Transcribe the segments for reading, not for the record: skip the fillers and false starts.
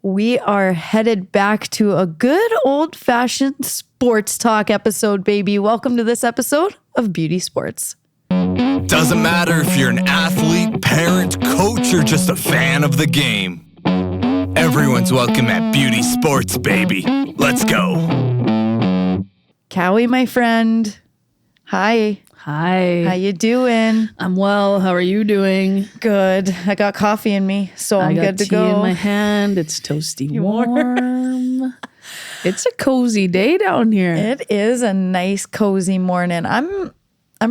we are headed back to a good old-fashioned sports talk episode, baby. Welcome to this episode of Beauty Sports. Doesn't matter if you're an athlete, parent, coach, or just a fan of the game. Everyone's welcome at Beauty Sports, baby. Let's go. Cowie, my friend. Hi. Hi. How you doing? I'm well. How are you doing? Good. I got coffee in me, so I'm good to go. I got tea in my hand. It's toasty warm. It's a cozy day down here. It is a nice, cozy morning. I'm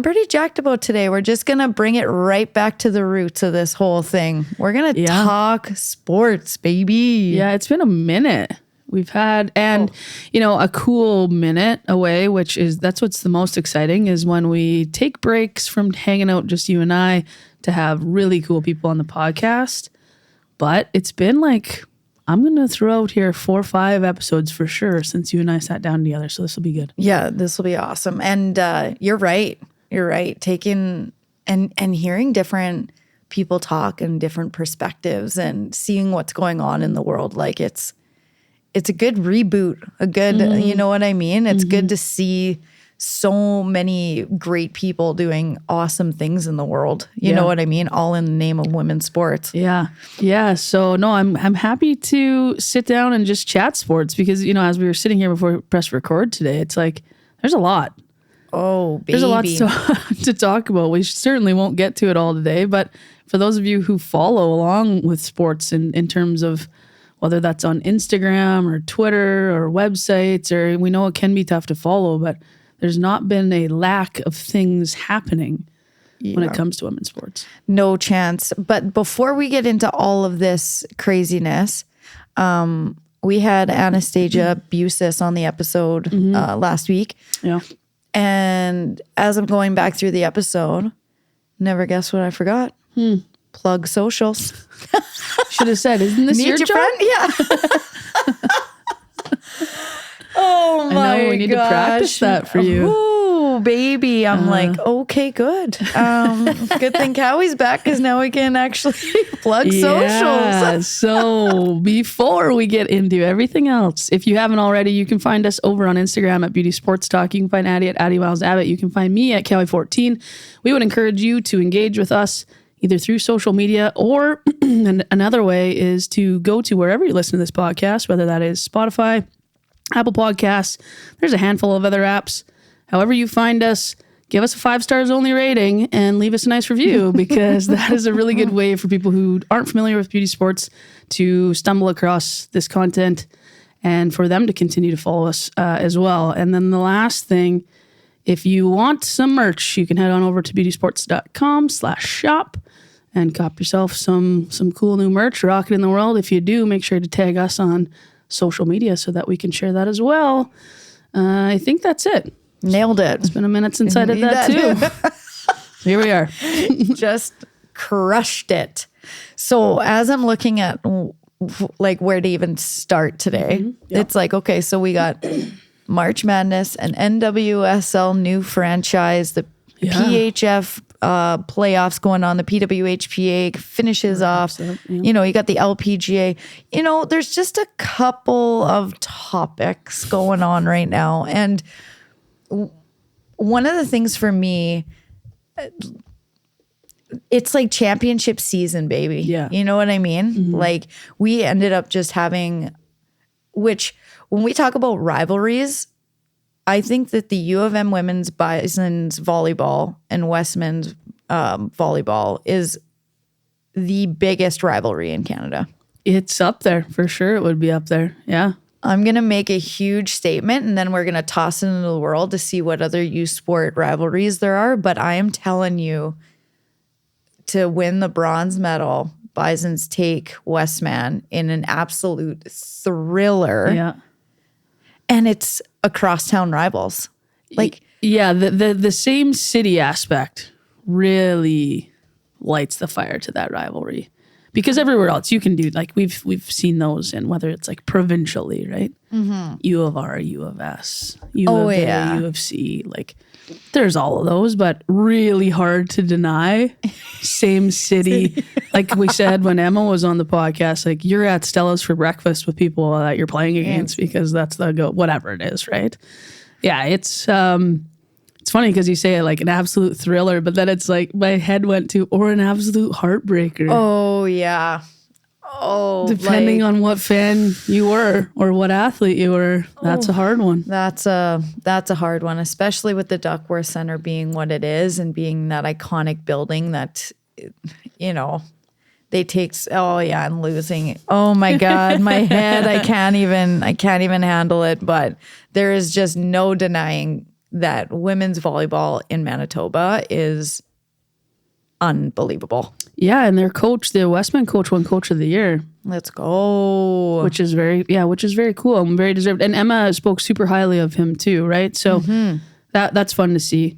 pretty jacked about today. We're just going to bring it right back to the roots of this whole thing. We're going to talk sports, baby. Yeah, it's been a minute. We've had, a cool minute away, that's what's the most exciting, is when we take breaks from hanging out, just you and I, to have really cool people on the podcast. But it's been I'm going to throw out here 4 or 5 episodes for sure since you and I sat down together. So this will be good. Yeah, this will be awesome. And you're right. You're right. Taking and hearing different people talk and different perspectives and seeing what's going on in the world. It's a good reboot, you know what I mean? It's good to see so many great people doing awesome things in the world. You know what I mean? All in the name of women's sports. Yeah. Yeah. So no, I'm happy to sit down and just chat sports because, as we were sitting here before we press record today, it's there's a lot. Oh, baby. There's a lot to talk about. We certainly won't get to it all today, but for those of you who follow along with sports in terms of whether that's on Instagram or Twitter or websites, or we know it can be tough to follow, but there's not been a lack of things happening when it comes to women's sports. No chance. But before we get into all of this craziness, we had Anastasia Busis on the episode last week. Yeah. And as I'm going back through the episode, never guess what I forgot. Plug socials. Should have said, isn't this your job? Friend? Yeah. Oh my I know, we need to practice that for you. Ooh, baby. I'm okay, good. Good thing Cowie's back because now we can actually plug socials. So before we get into everything else, if you haven't already, you can find us over on Instagram at Beauty Sports Talk. You can find Addie at Addie Miles Abbott. You can find me at Cowie14. We would encourage you to engage with us either through social media or another way is to go to wherever you listen to this podcast, whether that is Spotify, Apple Podcasts. There's a handful of other apps. However you find us, give us a 5 stars only rating and leave us a nice review because that is a really good way for people who aren't familiar with beauty sports to stumble across this content and for them to continue to follow us as well. And then the last thing, if you want some merch, you can head on over to beautysports.com/shop and cop yourself some cool new merch, rock it in the world. If you do, make sure to tag us on social media so that we can share that as well. I think that's it. Nailed it. It's been a minute since I did that too. Here we are. Just crushed it. So as I'm looking at where to even start today, it's okay, so we got March Madness, an NWSL new franchise, the PHF playoffs going on, the PWHPA finishes off. You got the LPGA. There's just a couple of topics going on right now. And one of the things for me, it's championship season, baby. Yeah. You know what I mean? We ended up just having, which when we talk about rivalries, I think that the U of M women's Bisons volleyball and Westman's volleyball is the biggest rivalry in Canada. It's up there. For sure it would be up there. Yeah. I'm going to make a huge statement and then we're going to toss it into the world to see what other youth sport rivalries there are. But I am telling you, to win the bronze medal, Bisons take Westman in an absolute thriller. Yeah. And it's across town rivals. The same city aspect really lights the fire to that rivalry. Because everywhere else you can do, we've seen those in whether it's provincially, right? U of R, U of S, U of A, U of C, There's all of those, but really hard to deny. Same city. Like we said when Emma was on the podcast, like you're at Stella's for breakfast with people that you're playing against because that's the whatever it is, right? Yeah, it's funny because you say it like an absolute thriller, but then it's like my head went to or an absolute heartbreaker. Oh yeah. Oh, depending on what fan you were or what athlete you were, that's a hard one. That's a hard one, especially with the Duckworth Center being what it is and being that iconic building that, you know, they take. Oh yeah, and losing. Oh my God, my head. I can't even handle it. But there is just no denying that women's volleyball in Manitoba is unbelievable. Yeah, and their coach, the Westman coach, won Coach of the Year. Let's go. Which is very cool and very deserved. And Emma spoke super highly of him too, right? So that's fun to see.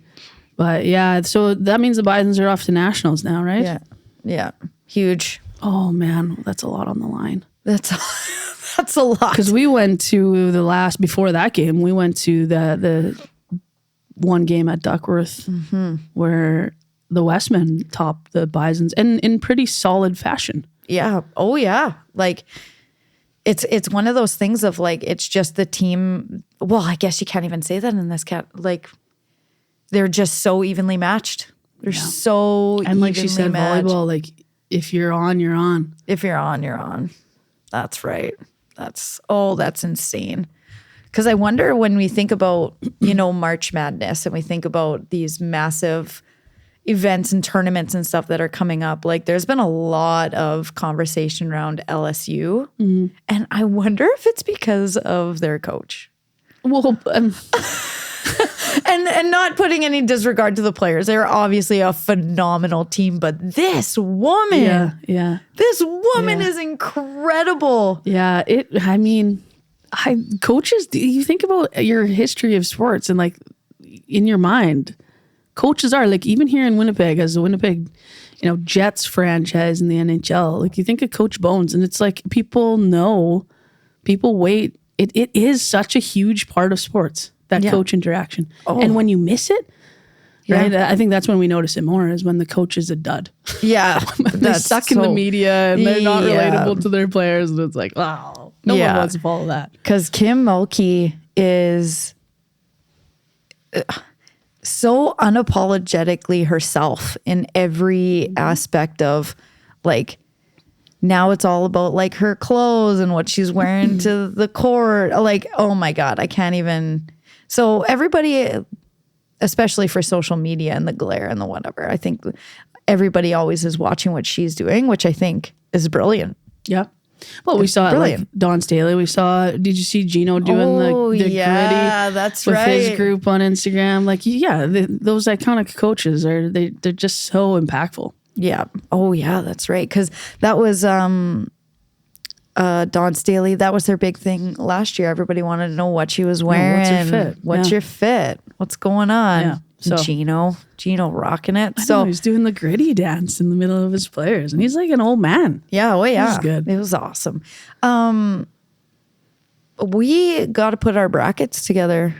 But yeah, so that means the Bisons are off to nationals now, right? Yeah, yeah, huge. Oh man, that's a lot on the line. That's a lot. Because we went to before that game, we went to the one game at Duckworth where the Westmen topped the Bisons and in pretty solid fashion. Yeah. Oh yeah. Like it's one of those things of like, it's just the team. Well, I guess you can't even say that in this like they're just so evenly matched. They're so and like she said, matched. Volleyball, like if you're on, you're on. If you're on, you're on. That's right. That's insane. Because I wonder when we think about, you know, March Madness and we think about these massive events and tournaments and stuff that are coming up, like there's been a lot of conversation around LSU. And I wonder if it's because of their coach. Well, and not putting any disregard to the players. They're obviously a phenomenal team, but this woman, this woman is incredible. Yeah. Coaches, you think about your history of sports and like in your mind, coaches are like, even here in Winnipeg, as the Winnipeg, you know, Jets franchise in the NHL, like you think of Coach Bones and it's like people wait. It is such a huge part of sports, that coach interaction. And when you miss it, right, I think that's when we notice it more is when the coach is a dud. Yeah. They're stuck in the media and they're not relatable to their players. And it's like, wow, no one wants to follow that. Because Kim Mulkey is so unapologetically herself in every aspect of like, now it's all about like her clothes and what she's wearing to the court. Like, oh my God, I can't even. So everybody, especially for social media and the glare and the whatever, I think everybody always is watching what she's doing, which I think is brilliant. Yeah. Well, we saw it like Don Staley. We saw, did you see Gino doing the gritty? That's with right. his group on Instagram. Like, those iconic coaches they're just so impactful. Yeah. Oh yeah, that's right. Because that was Dawn Staley. That was their big thing last year. Everybody wanted to know what she was wearing. What's her fit? What's your fit? What's going on? Yeah. So Gino rocking it. So he's doing the gritty dance in the middle of his players, and he's like an old man. Yeah. Oh yeah. It was good. It was awesome. We got to put our brackets together.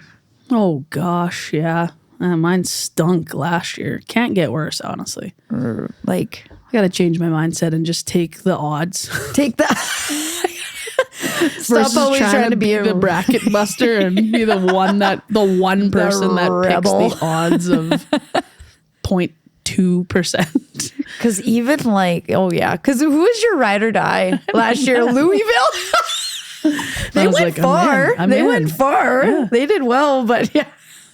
Oh gosh, yeah. Mine stunk last year. Can't get worse, honestly. Like, I got to change my mindset and just take the odds. Take that. Stop always trying to be the bracket buster and be the one person that rebel. picks the odds of 0.2%. Because even like, oh yeah, because who was your ride or die last year? Louisville. They went like, far. I'm in. Went far. Yeah. They did well, but yeah.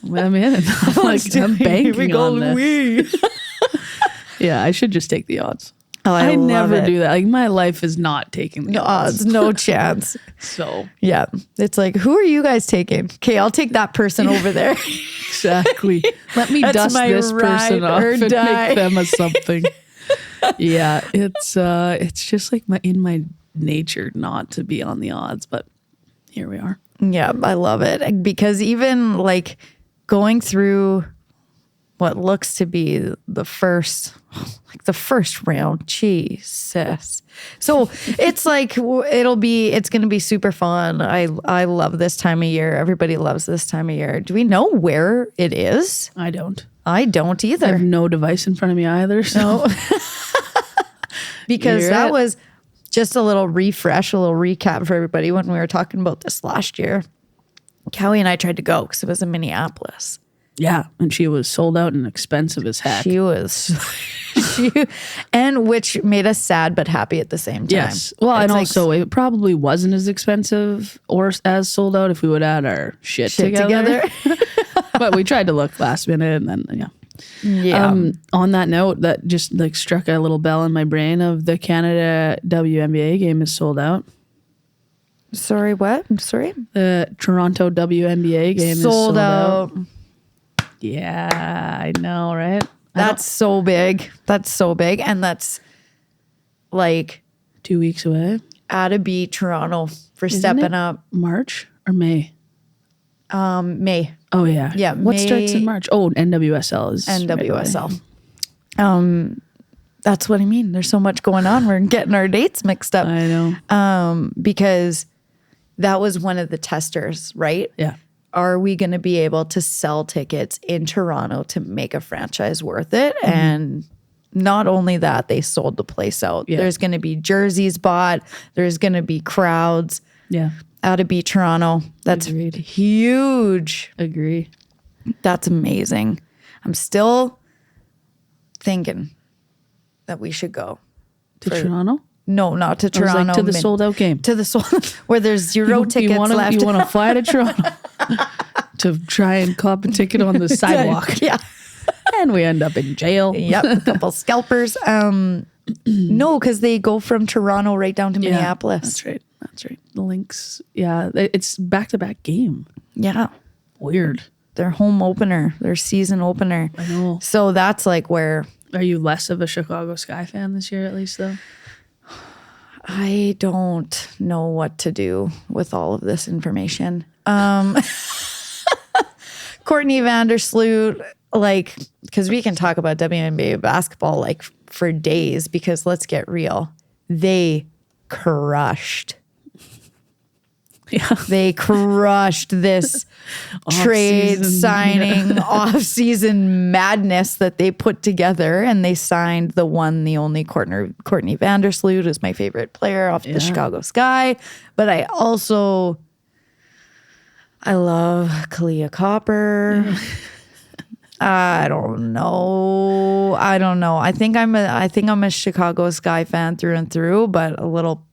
I'm in. I'm banking on this. Yeah, I should just take the odds. Oh, I never do that. Like my life is not taking the odds. No chance. So yeah, it's like, who are you guys taking? Okay, I'll take that person over there. Exactly. Let me dust this person off and make them a something. Yeah, it's just like in my nature not to be on the odds, but here we are. Yeah, I love it because even like going through what looks to be the first round. Jesus. So it's like, it's going to be super fun. I love this time of year. Everybody loves this time of year. Do we know where it is? I don't either. I have no device in front of me either. So. Because that was just a little refresh, a little recap for everybody when we were talking about this last year. Cowie and I tried to go because it was in Minneapolis. Yeah, and she was sold out and expensive as heck. She was, and which made us sad but happy at the same time. Yes. Well, and also it probably wasn't as expensive or as sold out if we would add our shit together. But we tried to look last minute, and then on that note, that just like struck a little bell in my brain of the Canada WNBA game is sold out. Sorry, what? Sorry? The Toronto WNBA game is sold out. Yeah, I know, right? That's so big. And that's like 2 weeks away. Addie Toronto for stepping up. March or May? May. Oh, yeah. Yeah. What starts in March? Oh, NWSL is. NWSL. Right. That's what I mean. There's so much going on. We're getting our dates mixed up. I know. Because that was one of the testers, right? Yeah. Are we going to be able to sell tickets in Toronto to make a franchise worth it? Mm-hmm. And not only that, they sold the place out. Yeah. There's going to be jerseys bought. There's going to be crowds. Yeah. Addie Toronto. That's huge. Agree. That's amazing. I'm still thinking that we should go. To Toronto? No, not to Toronto. Like to the sold out game. To the where there's zero tickets left. You want to fly to Toronto to try and cop a ticket on the sidewalk. Yeah. And we end up in jail. Yep, a couple scalpers. No, because they go from Toronto right down to Minneapolis. That's right. The Lynx. Yeah, it's back-to-back game. Yeah. Weird. Their home opener, their season opener. I know. So that's like where... Are you less of a Chicago Sky fan this year at least, though? I don't know what to do with all of this information. Courtney Vandersloot, like, because we can talk about WNBA basketball like for days, because let's get real. They crushed. Yeah. They crushed this trade signing off-season madness that they put together, and they signed the only Courtney Vandersloot, who's my favorite player off the Chicago Sky. But I love Kalia Copper. I don't know. I think I'm a Chicago Sky fan through and through, but a little.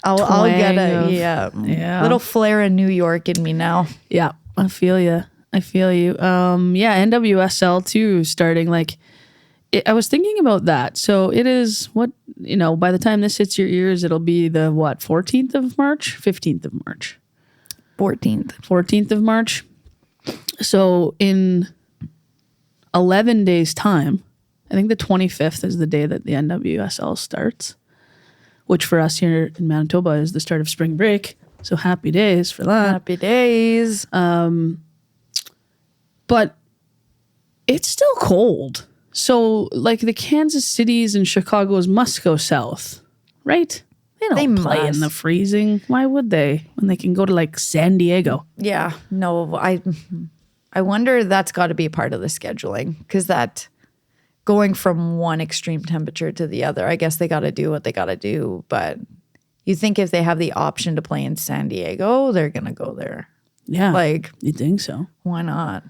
I'll get a little flair in New York in me now. Yeah, I feel you. NWSL too, starting like. I was thinking about that. So it is by the time this hits your ears, it'll be the 14th of March, 15th of March, 14th of March. So in 11 days' time, I think the 25th is the day that the NWSL starts. Which for us here in Manitoba is the start of spring break. So happy days for that. Happy days. But it's still cold. So like the Kansas Cities and Chicagos must go south, right? They don't play in the freezing. Why would they when they can go to like San Diego? Yeah. No, I wonder that's got to be part of the scheduling, because that... going from one extreme temperature to the other, I guess they got to do what they got to do. But you think if they have the option to play in San Diego, they're going to go there. Yeah. Like, you think so? Why not?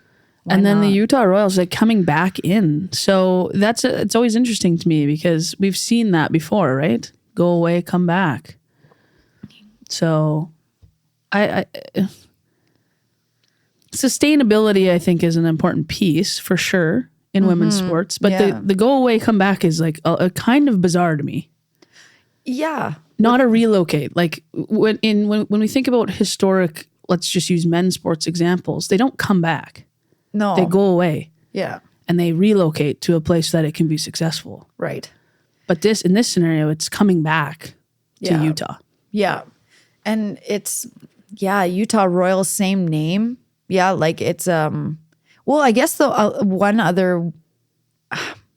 Then the Utah Royals, like coming back in. So it's always interesting to me because we've seen that before, right? Go away, come back. So I sustainability, I think, is an important piece for sure in women's sports, but the go away come back is like a kind of bizarre to me. Yeah. Not a relocate. Like when we think about historic, let's just use men's sports examples, they don't come back. No. They go away. Yeah. And they relocate to a place that it can be successful. Right. But in this scenario, it's coming back to Utah. Yeah. And it's Utah Royals, same name. Yeah, like it's Well, I guess the one other,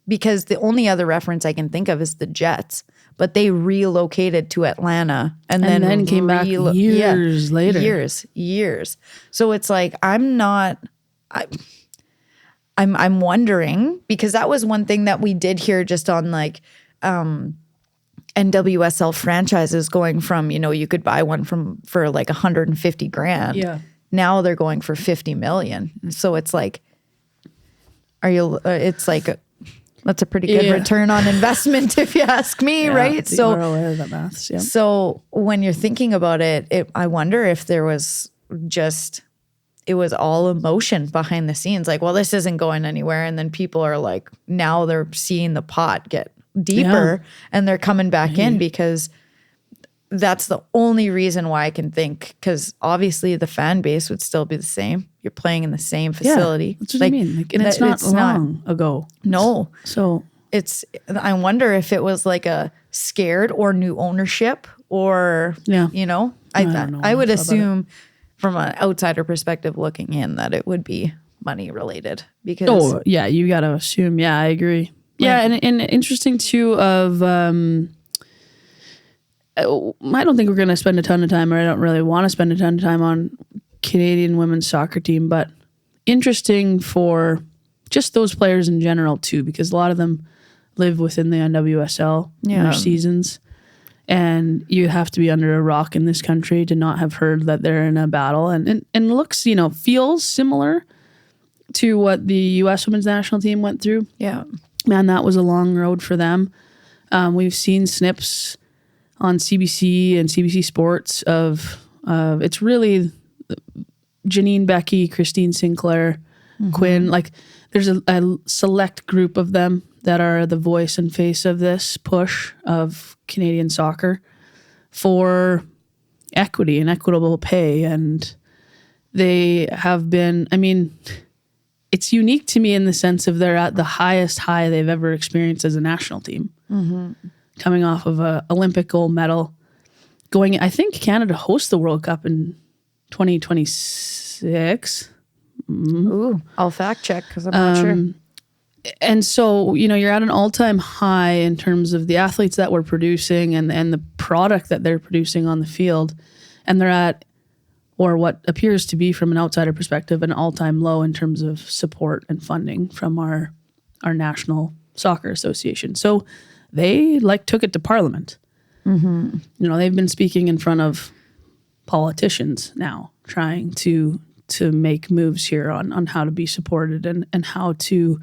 because the only other reference I can think of is the Jets, but they relocated to Atlanta and then came back years later. Years. So it's like, I'm wondering, because that was one thing that we did hear just on like NWSL franchises going from, you could buy one for like 150 grand. Yeah. Now they're going for 50 million. So it's like, it's like, that's a pretty good return on investment if you ask me, right? The So ROI, the maths, yeah. So when you're thinking about it, I wonder if there was it was all emotion behind the scenes. Like, well, this isn't going anywhere. And then people are like, now they're seeing the pot get deeper and they're coming back in, because that's the only reason why I can think, because obviously the fan base would still be the same. You're playing in the same facility. That's what I mean. Like, and it's not long ago. No. So I wonder if it was like a scared or new ownership or, I don't know. I would assume from an outsider perspective looking in that it would be money related, because. Oh, yeah. You got to assume. Yeah, I agree. Yeah. And interesting too of, I don't think we're going to spend a ton of time, or I don't really want to spend a ton of time on Canadian women's soccer team, but interesting for just those players in general too, because a lot of them live within the NWSL in their seasons, and you have to be under a rock in this country to not have heard that they're in a battle, and looks, feels similar to what the U.S. women's national team went through. Yeah. Man, that was a long road for them. We've seen snips on CBC and CBC Sports of it's really Janine Becky, Christine Sinclair, Quinn. Like, there's a select group of them that are the voice and face of this push of Canadian soccer for equity and equitable pay. And they have been, it's unique to me in the sense of they're at the highest high they've ever experienced as a national team. Coming off of a Olympic gold medal, I think Canada hosts the World Cup in 2026. Ooh, I'll fact check because I'm not sure. And so, you're at an all-time high in terms of the athletes that we're producing and the product that they're producing on the field. And they're at, or what appears to be from an outsider perspective, an all-time low in terms of support and funding from our National Soccer Association. So they took it to Parliament. They've been speaking in front of politicians now, trying to make moves here on how to be supported and how to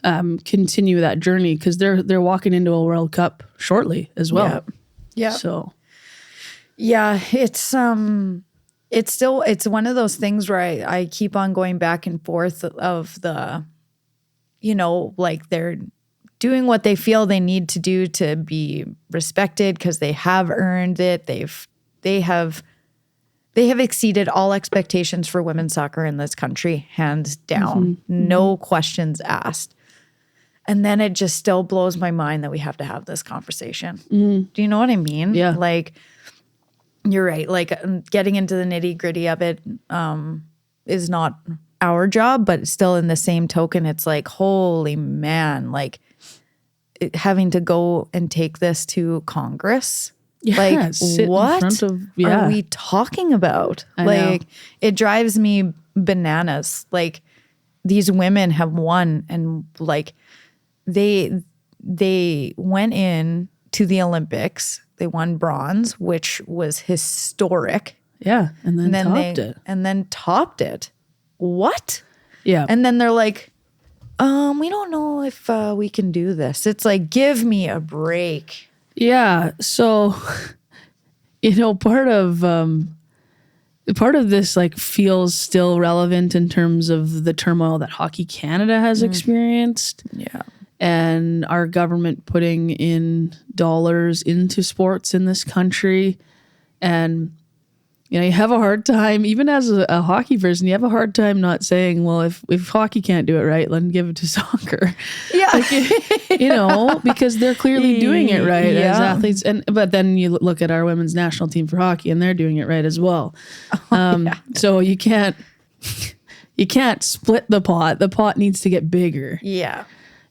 continue that journey, because they're walking into a World Cup shortly as well. Yeah. So yeah, it's one of those things where I keep on going back and forth of the, like they're doing what they feel they need to do to be respected because they have earned it. They have exceeded all expectations for women's soccer in this country, hands down. No questions asked. And then it just still blows my mind that we have to have this conversation. Do you know what I mean? Yeah. Like, you're right. Like, getting into the nitty gritty of it is not our job, but still in the same token, it's like, holy man, like having to go and take this to Congress. Yeah, like, what are we talking about? Like, it drives me bananas. Like, these women have won, and like they went in to the Olympics. They won bronze, which was historic. Yeah, and then topped it. What? Yeah. And then they're like, we don't know if we can do this. It's like, give me a break. Yeah. So, part of this like feels still relevant in terms of the turmoil that Hockey Canada has experienced. Yeah. And our government putting in dollars into sports in this country. And, you have a hard time, even as a hockey person, you have a hard time not saying, well, if hockey can't do it right, then give it to soccer. Yeah. Because they're clearly doing it right as athletes. But then you look at our women's national team for hockey and they're doing it right as well. So you can't you can't split the pot. The pot needs to get bigger. Yeah.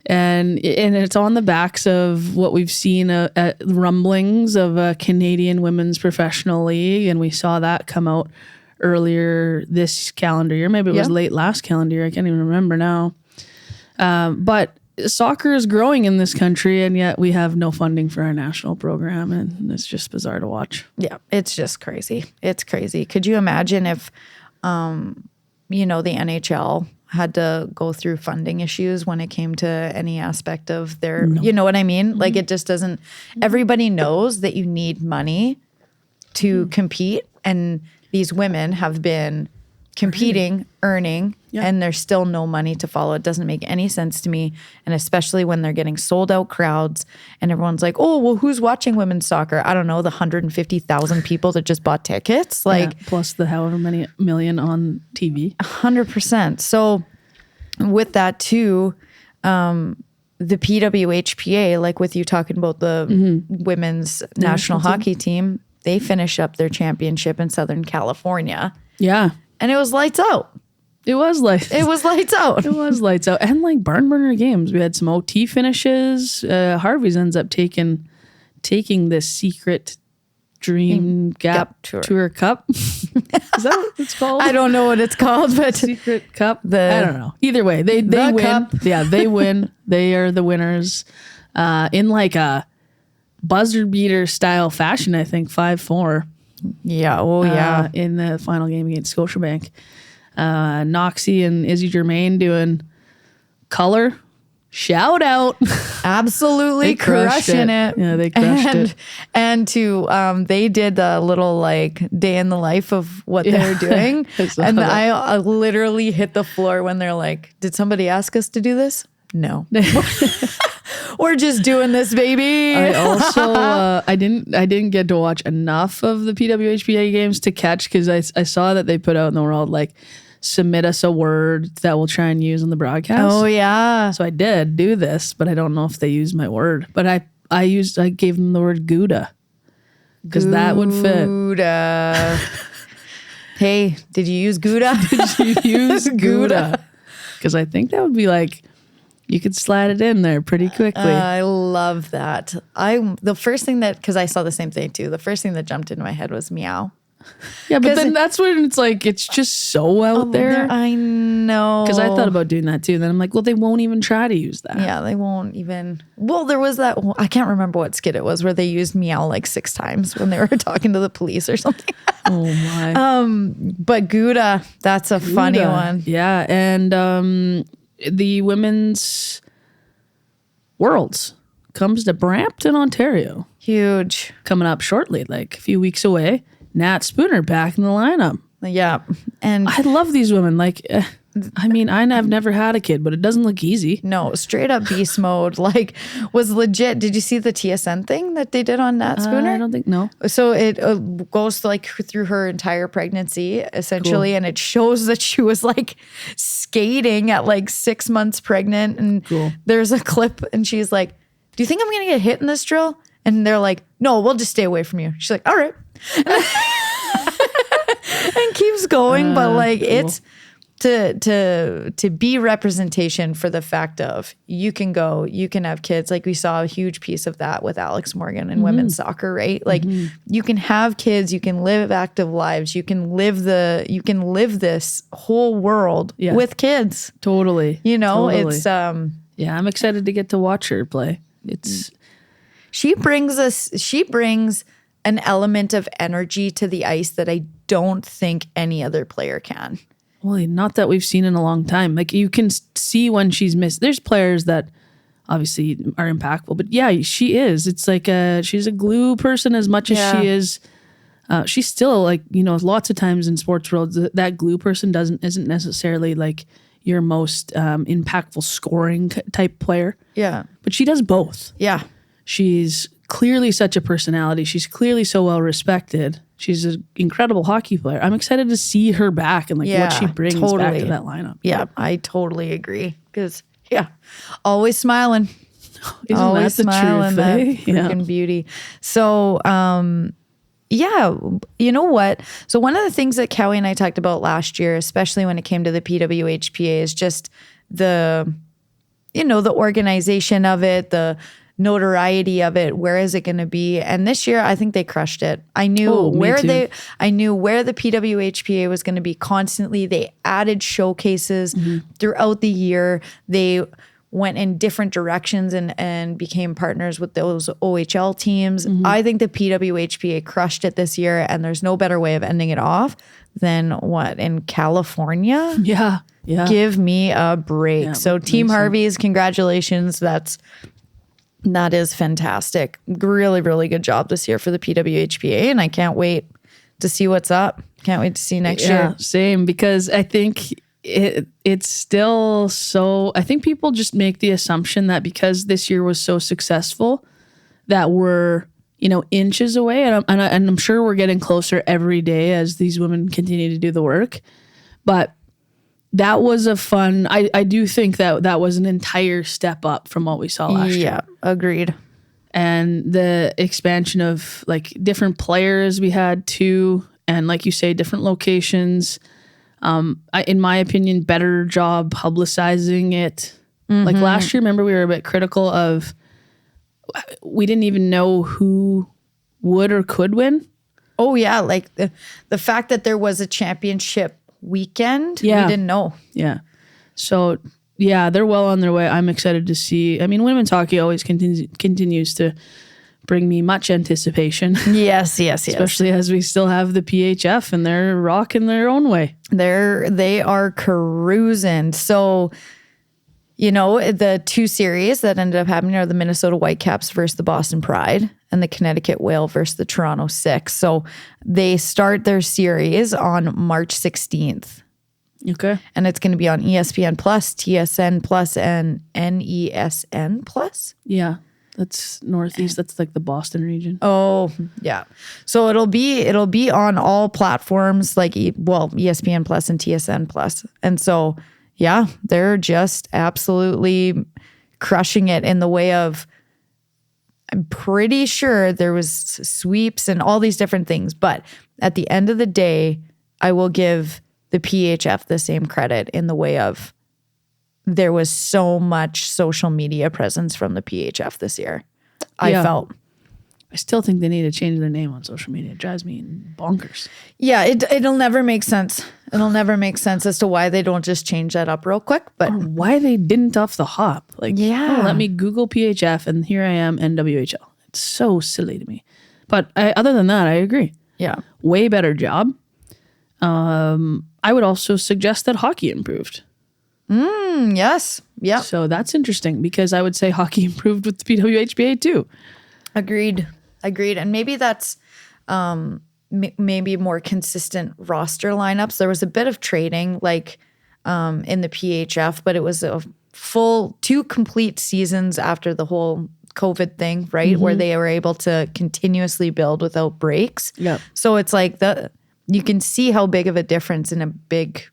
And it's on the backs of what we've seen at rumblings of a Canadian women's professional league. And we saw that come out earlier this calendar year. Maybe it was late last calendar year. I can't even remember now. But soccer is growing in this country, and yet we have no funding for our national program. And it's just bizarre to watch. Yeah, it's just crazy. It's crazy. Could you imagine if, the NHL had to go through funding issues when it came to any aspect of their, you know what I mean? Like it just doesn't, everybody knows that you need money to compete. And these women have been competing, earning, and there's still no money to follow. It doesn't make any sense to me. And especially when they're getting sold out crowds and everyone's like, oh, well, who's watching women's soccer? I don't know, the 150,000 people that just bought tickets. Like plus the however many million on TV. 100%. So with that too, the PWHPA, like with you talking about the women's national hockey team, they finish up their championship in Southern California. Yeah. And it was lights out. It was lights out. It was lights out. And like barn burner games. We had some OT finishes. Harvey's ends up taking this secret dream gap tour cup. Is that what it's called? I don't know what it's called, but secret cup. I don't know. Either way, they win. Cup. Yeah, they win. They are the winners. In like a buzzer beater style fashion, I think 5-4. Yeah. Oh, yeah. In the final game against Scotiabank. Noxie and Izzy Germain doing color. Shout out. Absolutely crushing it. Yeah, they crushed it. And they did a little like day in the life of what they're doing. And I literally hit the floor when they're like, did somebody ask us to do this? No. We're just doing this, baby. I also I didn't get to watch enough of the PWHPA games to catch because I saw that they put out in the world like submit us a word that we'll try and use on the broadcast. Oh yeah. So I did do this, but I don't know if they used my word. But I gave them the word Gouda because that would fit. Gouda. Hey, did you use Gouda? Did you use Gouda? Because I think that would be like. You could slide it in there pretty quickly. I love that. The first thing that, because I saw the same thing too, the first thing that jumped into my head was meow. Yeah, but then that's when it's like, it's just so out there. I know. Because I thought about doing that too. Then I'm like, well, they won't even try to use that. Yeah, they won't even. Well, there was that, I can't remember what skit it was where they used meow like 6 times when they were talking to the police or something. Oh my. But Gouda, that's a funny one. Yeah, and the women's Worlds comes to Brampton, Ontario. Huge. Coming up shortly, like a few weeks away. Nat Spooner back in the lineup. Yeah. And I love these women. Like, I've never had a kid, but it doesn't look easy. No, straight up beast mode. Like, was legit. Did you see the TSN thing that they did on Nat Spooner? I don't think, no. So it goes like through her entire pregnancy, essentially, and it shows that she was like skating at like 6 months pregnant. And there's a clip, and she's like, "Do you think I'm gonna get hit in this drill?" And they're like, "No, we'll just stay away from you." She's like, "All right," and keeps going. But like, it's. To be representation for the fact of you can go, you can have kids. Like we saw a huge piece of that with Alex Morgan in women's soccer, right? Like you can have kids, you can live active lives, you can live this whole world with kids. Totally. Totally. It's yeah, I'm excited to get to watch her play. She brings an element of energy to the ice that I don't think any other player can. Well, not that we've seen in a long time. Like you can see when she's missed. There's players that obviously are impactful, but yeah, she is. It's like she's a glue person as much as she is. She's still like, lots of times in sports worlds, that glue person isn't necessarily like your most impactful scoring type player. Yeah. But she does both. Yeah. She's clearly such a personality. She's clearly so well respected. She's an incredible hockey player. I'm excited to see her back and like what she brings back to that lineup. Yeah, I totally agree. Because always smiling. Isn't always that the smiling, truth? that freaking beauty. So Yeah. You know what? So one of the things that Cowie and I talked about last year, especially when it came to the PWHPA, is just the organization of it, the notoriety of it. Where is it going to be? And this year, I think they crushed it. I knew where the PWHPA was going to be constantly. They added showcases throughout the year. They went in different directions and became partners with those OHL teams. I think the PWHPA crushed it this year, and there's no better way of ending it off than what, in California? Yeah. Give me a break. Yeah, so Team Harvey's, congratulations. That is fantastic. Really, really good job this year for the PWHPA, and I can't wait to see what's up. Can't wait to see next year. Same, because I think it's still so, I think people just make the assumption that because this year was so successful that we're, inches away. And I'm sure we're getting closer every day as these women continue to do the work. But that was a fun, I do think that was an entire step up from what we saw last year. Yeah, agreed. And the expansion of like different players we had too. And like you say, different locations. In my opinion, better job publicizing it. Like last year, remember we were a bit critical of, we didn't even know who would or could win. Oh yeah, like the fact that there was a championship weekend, we didn't know. Yeah. So yeah, they're well on their way. I'm excited to see. I mean, women's hockey always continues to bring me much anticipation. Yes. Especially as we still have the PHF and they're rocking their own way. They are cruising. So, the two series that ended up happening are the Minnesota Whitecaps versus the Boston Pride and the Connecticut Whale versus the Toronto Six. So they start their series on March 16th. Okay. And it's going to be on ESPN Plus, TSN Plus, and NESN Plus. Yeah. That's Northeast. That's like the Boston region. Oh, yeah. So it'll be on all platforms like ESPN Plus and TSN Plus. And so, yeah, they're just absolutely crushing it in the way of, I'm pretty sure there was sweeps and all these different things. But at the end of the day, I will give the PHF the same credit in the way of, there was so much social media presence from the PHF this year. I felt. I still think they need to change their name on social media. It drives me bonkers. Yeah, it'll never make sense. It'll never make sense as to why they don't just change that up real quick. But or why they didn't off the hop. Like, let me Google PHF and here I am, NWHL. It's so silly to me. But other than that, I agree. Yeah. Way better job. I would also suggest that hockey improved. Yes. Yeah. So that's interesting because I would say hockey improved with the PWHPA too. Agreed. And maybe that's maybe more consistent roster lineups. There was a bit of trading like in the PHF, but it was a full 2 complete seasons after the whole COVID thing, right? Where they were able to continuously build without breaks. Yeah. So it's like you can see how big of a difference in a big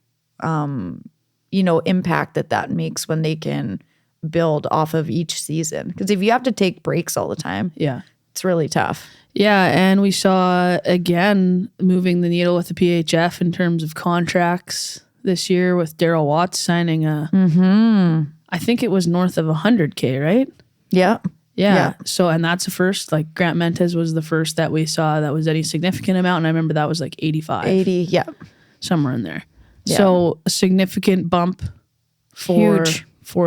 impact that makes when they can build off of each season. Because if you have to take breaks all the time, it's really tough. Yeah, and we saw, again, moving the needle with the PHF in terms of contracts this year with Daryl Watts signing I think it was north of 100K, right? Yeah. So, and that's the first, like Grant Mentes was the first that we saw that was any significant amount. And I remember that was like 85. 80, yeah. Somewhere in there. Yeah. So a significant bump for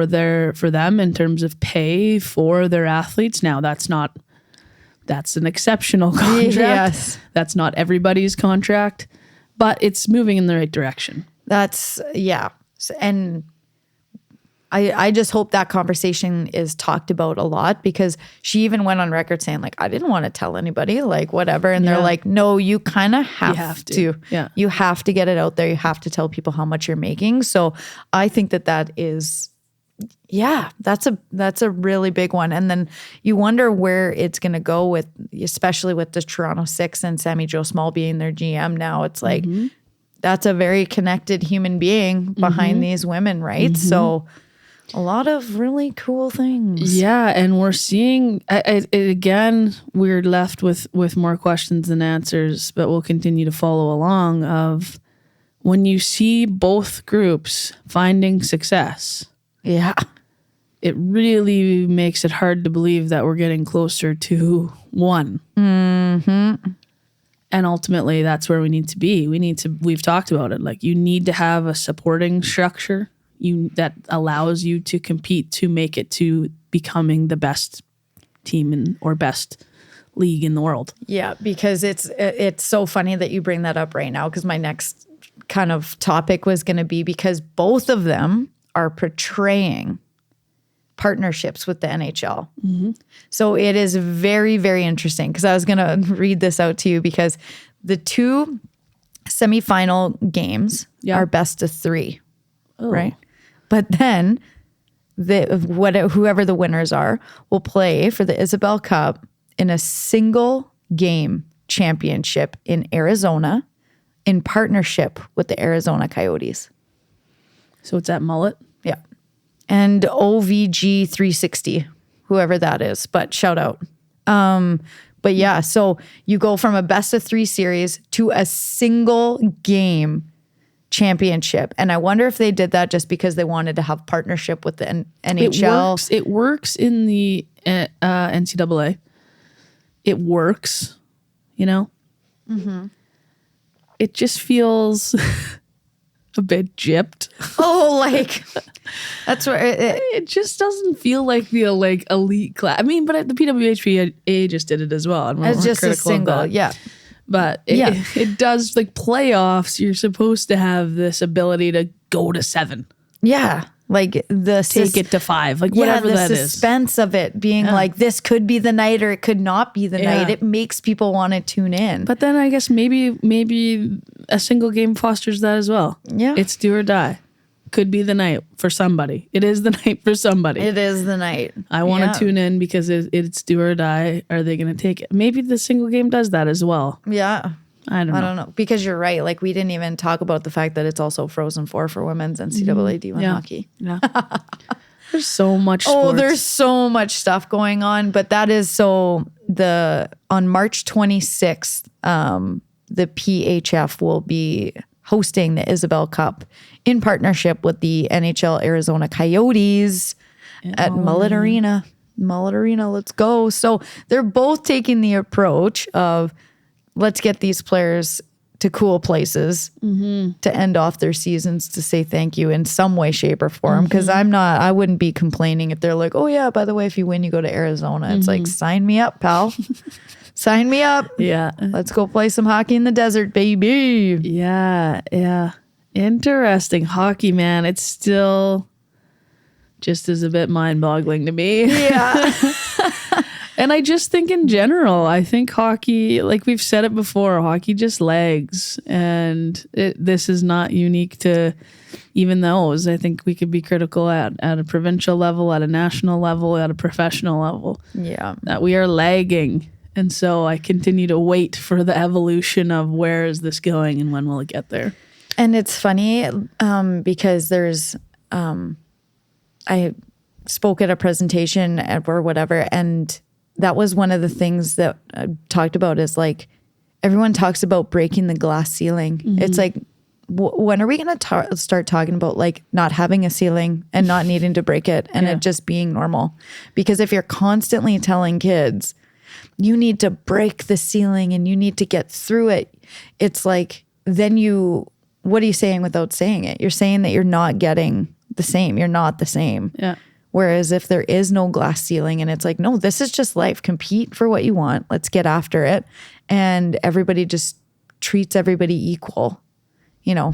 them in terms of pay for their athletes. Now that's an exceptional contract. Yes. That's not everybody's contract, but it's moving in the right direction. And I just hope that conversation is talked about a lot because she even went on record saying like, I didn't want to tell anybody, like whatever. And they're like, no, you kind of have to. Yeah. You have to get it out there. You have to tell people how much you're making. So I think that is, that's a really big one. And then you wonder where it's going to go with, especially with the Toronto Six and Sammy Jo Small being their GM now. It's like, that's a very connected human being behind these women, right? So A lot of really cool things. Yeah, and we're seeing again. We're left with more questions than answers, but we'll continue to follow along. Of when you see both groups finding success, Yeah. it really makes it hard to believe that we're getting closer to one. Mm-hmm. And ultimately, that's where we need to be. We've talked about it. Like, you need to have a supporting structure that allows you to compete to make it to becoming the best team or best league in the world. Yeah, because it's so funny that you bring that up right now, because my next kind of topic was going to be, because both of them are portraying partnerships with the NHL. Mm-hmm. So it is very, very interesting, because I was going to read this out to you, because the two semifinal games are best of 3, right? But then whoever the winners are will play for the Isabel Cup in a single game championship in Arizona in partnership with the Arizona Coyotes. So it's at Mullet? Yeah. And OVG 360, whoever that is, but shout out. But yeah, so you go from a best of 3 series to a single game championship. And I wonder if they did that just because they wanted to have partnership with the NHL. It works in the NCAA. It works, you know? Mm-hmm. It just feels a bit gypped. Oh, like, that's where it just doesn't feel like the elite class. I mean, but the PWHPA just did it as well. And it's just a single, yeah. But it does, like, playoffs, you're supposed to have this ability to go to 7. Yeah. Like take it to 5, like whatever that is. The suspense of it being like, this could be the night or it could not be the night. It makes people want to tune in. But then I guess maybe a single game fosters that as well. Yeah. It's do or die. Could be the night for somebody. It is the night for somebody. It is the night. I want to tune in because it's do or die. Are they going to take it? Maybe the single game does that as well. Yeah. I don't know. Because you're right. Like, we didn't even talk about the fact that it's also Frozen 4 for women's NCAA D1 hockey. Yeah. There's so much sports. Oh, there's so much stuff going on. But that is on March 26th, the PHF will be hosting the Isabel Cup in partnership with the NHL Arizona Coyotes at Mullet Arena. Mullet Arena, let's go. So they're both taking the approach of, let's get these players to cool places to end off their seasons, to say thank you in some way, shape, or form. Because I wouldn't be complaining if they're like, oh yeah, by the way, if you win, you go to Arizona. It's like, sign me up, pal. Sign me up. Yeah. Let's go play some hockey in the desert, baby. Yeah. Yeah. Interesting. Hockey, man. It's still just is a bit mind-boggling to me. Yeah. And I just think in general, I think hockey, like we've said it before, hockey just lags. And this is not unique to even those. I think we could be critical at a provincial level, at a national level, at a professional level. Yeah. That we are lagging. And so I continue to wait for the evolution of where is this going and when will it get there. And it's funny because there's, I spoke at a presentation or whatever, and that was one of the things that I talked about is like, everyone talks about breaking the glass ceiling. It's like, when are we going to start talking about like not having a ceiling and not needing to break it and it just being normal? Because if you're constantly telling kids, you need to break the ceiling and you need to get through it, it's like, then what are you saying without saying it? You're saying that you're not getting the same. You're not the same. Yeah. Whereas if there is no glass ceiling and it's like, no, this is just life. Compete for what you want. Let's get after it. And everybody just treats everybody equal, in my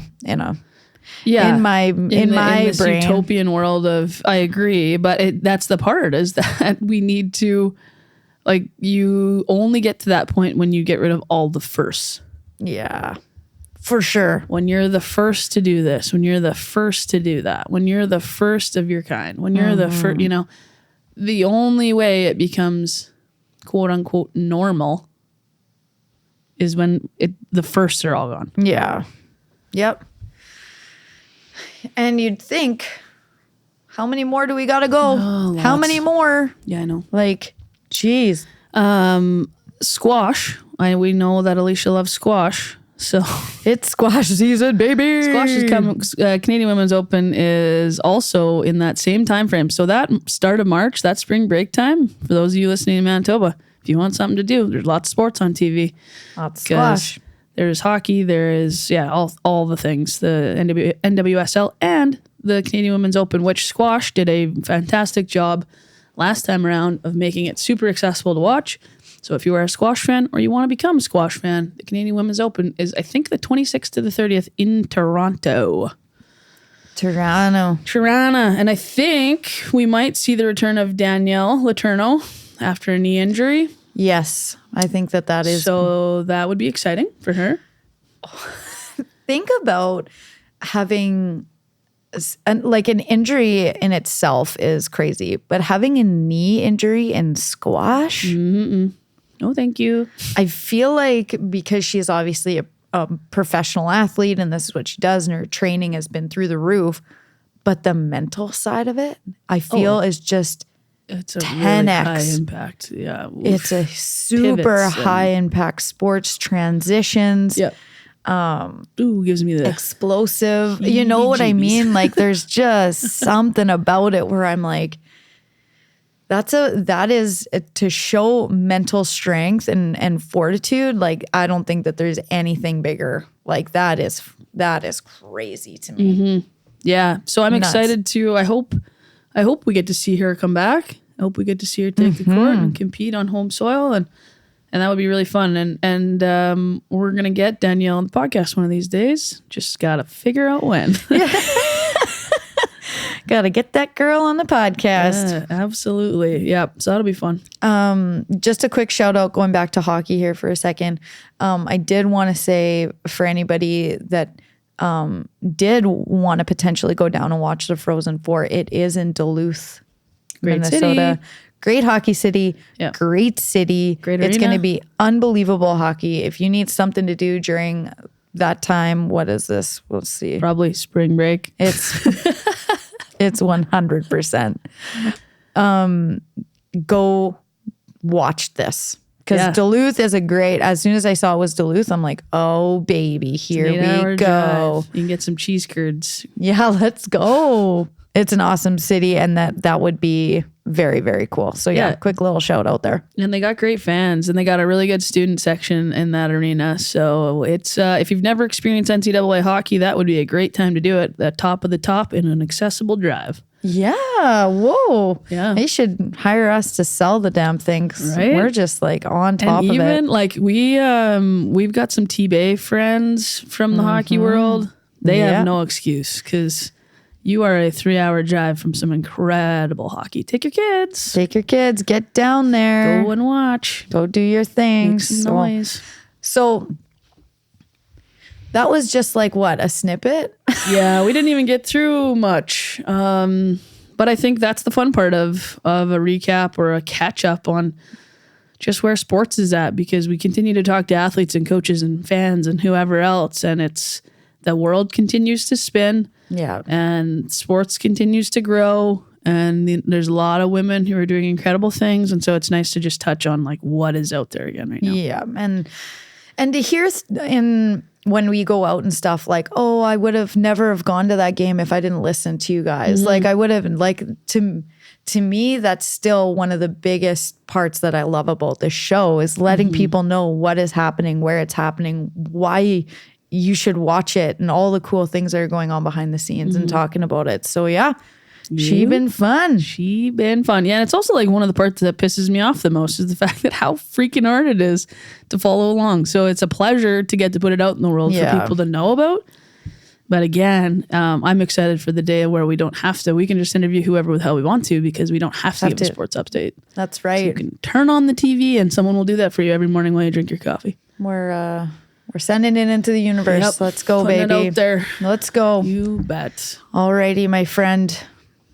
this brain. Utopian world of, I agree, but that's the part is that we need to, like, you only get to that point when you get rid of all the firsts. Yeah. For sure. When you're the first to do this, when you're the first to do that, when you're the first of your kind, when you're the first, the only way it becomes quote unquote normal is when the firsts are all gone. Yeah. Yep. And you'd think How many more do we gotta go? How lots. many more? Yeah, I know. Like, geez. Squash. We know that Alicia loves squash. So It's squash season, baby. squash is coming. Canadian Women's Open is also in that same time frame. So that start of March, that spring break time, for those of you listening in Manitoba, if you want something to do, there's lots of sports on TV. Lots of squash. There's hockey. There is, all the things. The NWSL and the Canadian Women's Open, which squash did a fantastic job last time around of making it super accessible to watch. So if you are a squash fan or you want to become a squash fan, the Canadian Women's Open is, I think, the 26th to the 30th in Toronto. And I think we might see the return of Danielle Letourneau after a knee injury. Yes, I think that is. So that would be exciting for her. Think about having, like, an injury in itself is crazy, but having a knee injury in squash, No, thank you. I feel like because she's obviously a professional athlete and this is what she does and her training has been through the roof, but the mental side of it, I feel is just It's a 10x. really high impact. Yeah. It's a super high impact sports, transitions. Yep. Ooh, gives me the Explosive. You know what I mean? Like, there's just something about it where I'm like, that is to show mental strength and fortitude. Like, I don't think that there's anything bigger. Like, that is crazy to me. Yeah. So I'm Nuts. excited to, I hope we get to see her come back. I hope we get to see her take the court and compete on home soil, and that would be really fun. And we're gonna get Danielle on the podcast one of these days. Just gotta figure out when. Gotta get that girl on the podcast. Absolutely. Yeah. So that'll be fun. Just a quick shout out, going back to hockey here for a second. I did want to say, for anybody that did want to potentially go down and watch the Frozen Four, it is in Duluth, Great Minnesota. city. Great hockey city. Yeah. Great city. Great It's arena. going to be unbelievable hockey. If you need something to do during that time, what is this? We'll see. Probably spring break. It's 100%. Go watch this. Because Duluth is as soon as I saw it was Duluth, I'm like, oh, baby, here we go. You can get some cheese curds. Yeah, let's go. It's an awesome city, and that would be very, very cool. So yeah, quick little shout out there. And they got great fans, and they got a really good student section in that arena. So it's if you've never experienced NCAA hockey, that would be a great time to do it. The top of the top in an accessible drive. Yeah. Whoa. Yeah. They should hire us to sell the damn things. Right? We're just like on top And of even it. like we've got some T-Bay friends from the hockey world. They have no excuse because you are a 3-hour drive from some incredible hockey. Take your kids. Take your kids, get down there. Go and watch. Go do your Make things. some noise. So that was just like what, a snippet? Yeah, we didn't even get through much. But I think that's the fun part of a recap or a catch up on just where sports is at, because we continue to talk to athletes and coaches and fans and whoever else, and it's the world continues to spin. Yeah. And sports continues to grow, and there's a lot of women who are doing incredible things, and so it's nice to just touch on like what is out there again right now. Yeah. And to hear when we go out and stuff like, oh, I would have never have gone to that game if I didn't listen to you guys. Like I would have, like, to me, that's still one of the biggest parts that I love about this show is letting people know what is happening, where it's happening, why you should watch it, and all the cool things that are going on behind the scenes and talking about it. So yeah, she been fun. Yeah, and it's also like one of the parts that pisses me off the most is the fact that how freaking hard it is to follow along. So it's a pleasure to get to put it out in the world for people to know about. But again, I'm excited for the day where we don't have to. We can just interview whoever the hell we want to because we don't have to give a sports update. That's right. So you can turn on the TV and someone will do that for you every morning while you drink your coffee. We're sending it into the universe. Yep. Let's go, Putting baby. it out there. Let's go. You bet. Alrighty, my friend.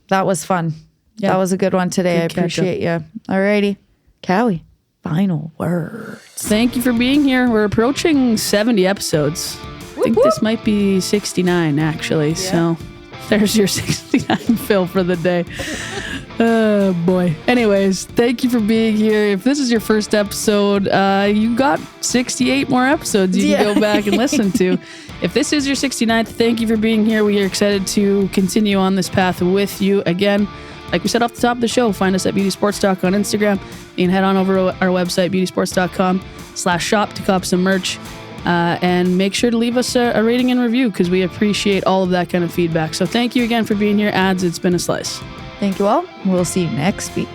That was fun. Yeah. That was a good one today. Good I appreciate you. Alrighty. Cowie, final words. Thank you for being here. We're approaching 70 episodes. I think this might be 69 actually. So There's your 69 fill for the day. Oh boy. Anyways, thank you for being here. If this is your first episode, you got 68 more episodes you can go back and listen to. If this is your 69th, thank you for being here. We are excited to continue on this path with you. Again, like we said off the top of the show, find us at Beauty Sports Talk on Instagram. You can head on over to our website, beautysports.com/shop to cop some merch. And make sure to leave us a rating and review because we appreciate all of that kind of feedback. So thank you again for being here, Ads. It's been a slice. Thank you all. We'll see you next week.